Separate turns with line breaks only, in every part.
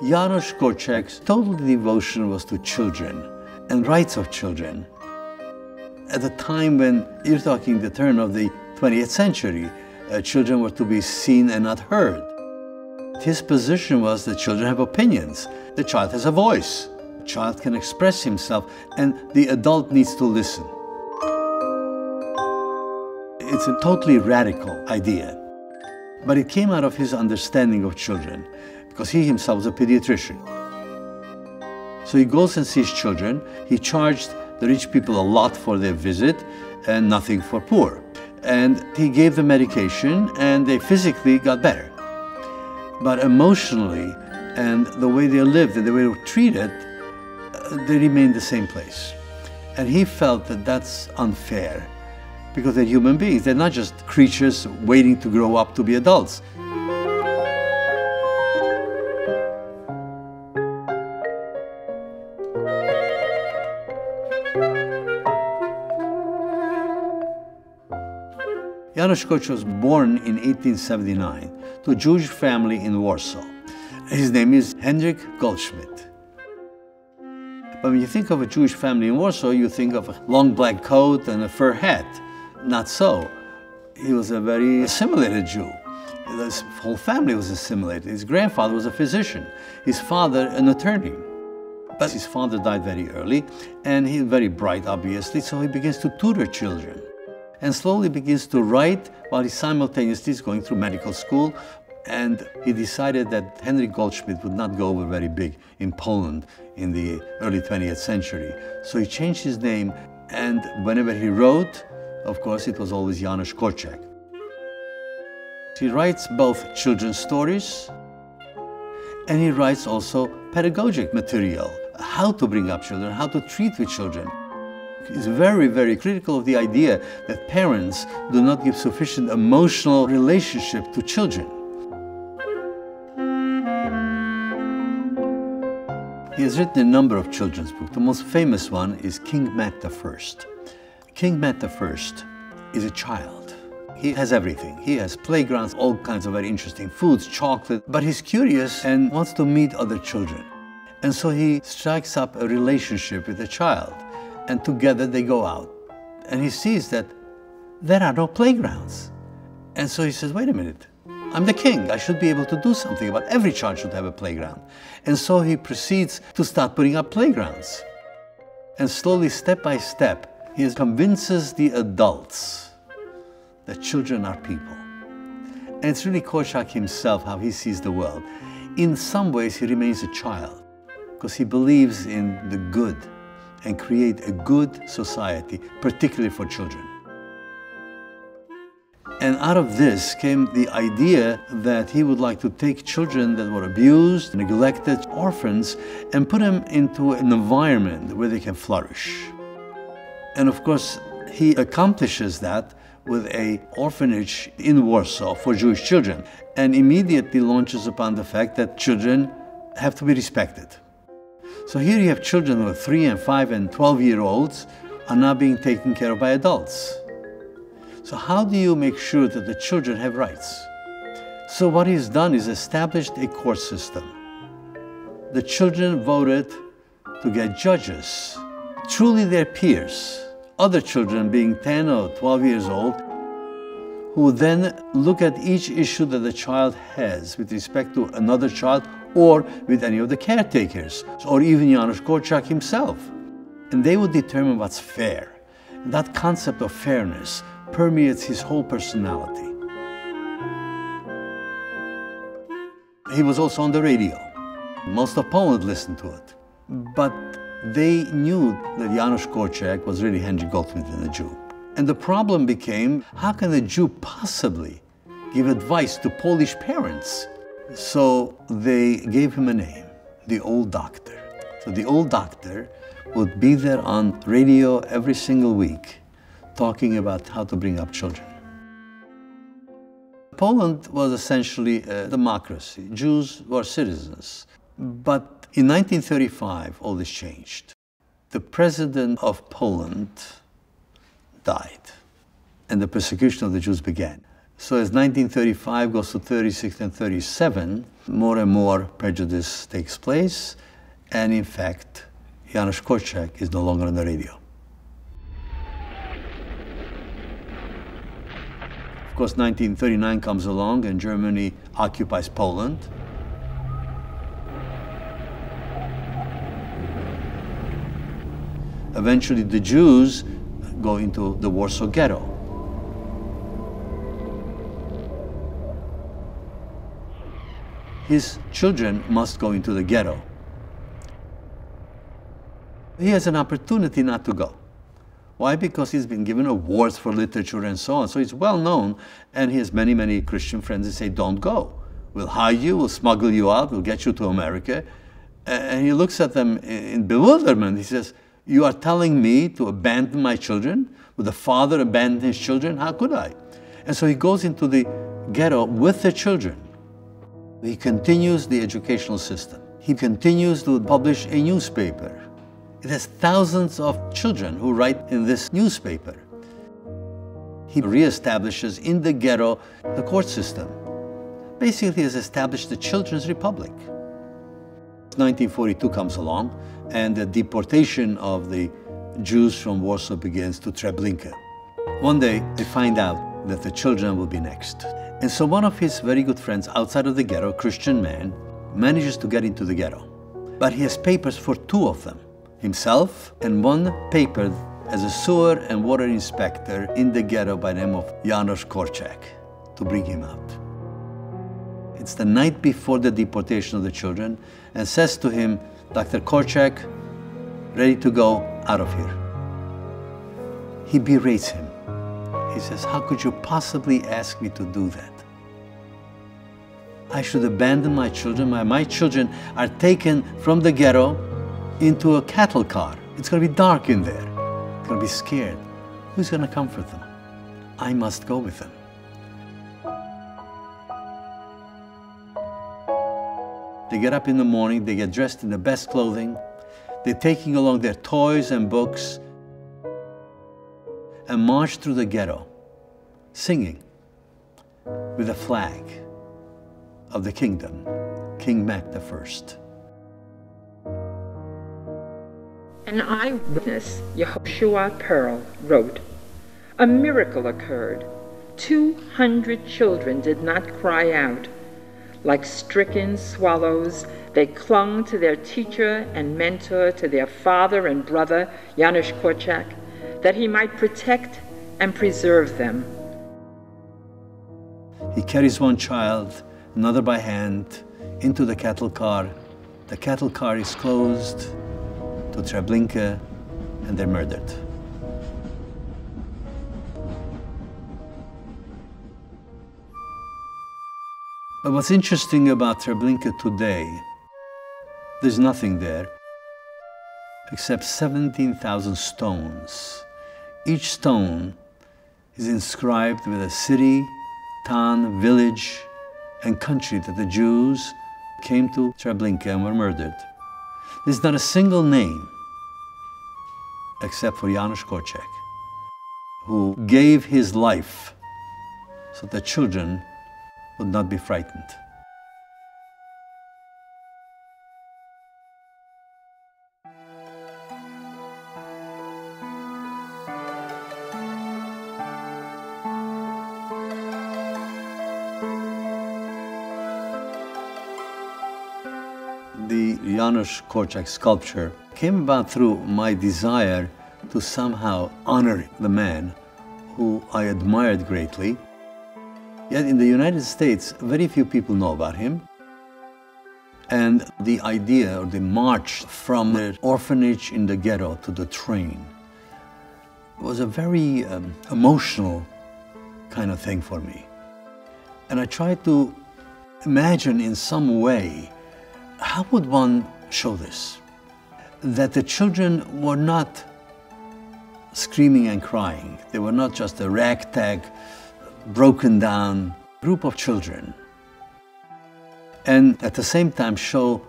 Janusz Korzcak's total devotion was to children and rights of children. At the time when you're talking the turn of the 20th century, children were to be seen and not heard. His position was that children have opinions. The child has a voice. The child can express himself, and the adult needs to listen. It's a totally radical idea, but it came out of his understanding of children, because he himself was a pediatrician. So he goes and sees children. He charged the rich people a lot for their visit and nothing for poor. And he gave them medication, and they physically got better. But emotionally, and the way they lived and the way they were treated, they remained the same place. And he felt that that's unfair, because they're human beings. They're not just creatures waiting to grow up to be adults. Janusz Korzcak was born in 1879 to a Jewish family in Warsaw. His name is Henryk Goldschmidt. But when you think of a Jewish family in Warsaw, you think of a long black coat and a fur hat. Not so. He was a very assimilated Jew. His whole family was assimilated. His grandfather was a physician, his father an attorney. But his father died very early, and he was very bright, obviously, so he begins to tutor children and slowly begins to write while he simultaneously is going through medical school. And he decided that Henryk Goldschmidt would not go over very big in Poland in the early 20th century. So he changed his name, and whenever he wrote, of course, it was always Janusz Korzcak. He writes both children's stories, and he writes also pedagogic material, how to bring up children, how to treat with children. He's very, very critical of the idea that parents do not give sufficient emotional relationship to children. He has written a number of children's books. The most famous one is King Mat I. King Mat I is a child. He has everything. He has playgrounds, all kinds of very interesting foods, chocolate, but he's curious and wants to meet other children. And so he strikes up a relationship with a child, and together they go out. And he sees that there are no playgrounds. And so he says, wait a minute, I'm the king. I should be able to do something about it. Every child should have a playground. And so he proceeds to start putting up playgrounds. And slowly, step by step, he convinces the adults that children are people. And it's really Korzcak himself, how he sees the world. In some ways, he remains a child, because he believes in the good and create a good society, particularly for children. And out of this came the idea that he would like to take children that were abused, neglected, orphans, and put them into an environment where they can flourish. And of course, he accomplishes that with an orphanage in Warsaw for Jewish children, and immediately launches upon the fact that children have to be respected. So here you have children who are 3 and 5 and 12-year-olds are now being taken care of by adults. So how do you make sure that the children have rights? So what he's done is established a court system. The children voted to get judges, truly their peers, other children being 10 or 12 years old, who then look at each issue that the child has with respect to another child or with any of the caretakers, or even Janusz Korzcak himself. And they would determine what's fair. And that concept of fairness permeates his whole personality. He was also on the radio. Most of Poland listened to it. But they knew that Janusz Korzcak was really Henryk Goldschmidt and a Jew. And the problem became, how can a Jew possibly give advice to Polish parents? So they gave him a name, the Old Doctor. So the Old Doctor would be there on radio every single week, talking about how to bring up children. Poland was essentially a democracy. Jews were citizens. But in 1935, all this changed. The president of Poland died, and the persecution of the Jews began. So as 1935 goes to 36 and 37, more and more prejudice takes place, and in fact, Janusz Korzcak is no longer on the radio. Of course, 1939 comes along and Germany occupies Poland. Eventually, the Jews go into the Warsaw Ghetto. His children must go into the ghetto. He has an opportunity not to go. Why? Because he's been given awards for literature and so on. So he's well known, and he has many, many Christian friends that say, don't go. We'll hide you, we'll smuggle you out, we'll get you to America. And he looks at them in bewilderment. He says, you are telling me to abandon my children? Would the father abandon his children? How could I? And so he goes into the ghetto with the children. He continues the educational system. He continues to publish a newspaper. It has thousands of children who write in this newspaper. He reestablishes in the ghetto the court system. Basically, he has established the Children's Republic. 1942 comes along, and the deportation of the Jews from Warsaw begins to Treblinka. One day, they find out that the children will be next. And so one of his very good friends outside of the ghetto, a Christian man, manages to get into the ghetto. But he has papers for two of them, himself and one paper as a sewer and water inspector in the ghetto by the name of Janusz Korzcak, to bring him out. It's the night before the deportation of the children, and says to him, Dr. Korzcak, ready to go out of here. He berates him. He says, how could you possibly ask me to do that? I should abandon my children. My children are taken from the ghetto into a cattle car. It's going to be dark in there. They're going to be scared. Who's going to comfort them? I must go with them. They get up in the morning, they get dressed in the best clothing. They're taking along their toys and books and march through the ghetto, singing with a flag of the kingdom, King Mac I.
An eyewitness, Yehoshua Pearl, wrote, "A miracle occurred. 200 children did not cry out. Like stricken swallows, they clung to their teacher and mentor, to their father and brother, Janusz Korzcak, that he might protect and preserve them."
He carries one child, another by hand, into the cattle car. The cattle car is closed to Treblinka, and they're murdered. But what's interesting about Treblinka today, there's nothing there except 17,000 stones. Each stone is inscribed with a city, town, village, and country that the Jews came to Treblinka and were murdered. There's not a single name except for Janusz Korzcak, who gave his life so that children would not be frightened. The Janusz Korzcak sculpture came about through my desire to somehow honor the man who I admired greatly. Yet in the United States, very few people know about him. And the idea, or the march from the orphanage in the ghetto to the train, was a very emotional kind of thing for me. And I tried to imagine in some way, how would one show this? That the children were not screaming and crying. They were not just a ragtag, broken down group of children. And at the same time show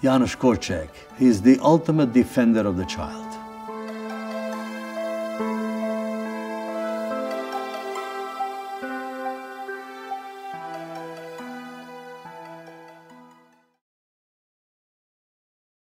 Janusz Korzcak. He is the ultimate defender of the child.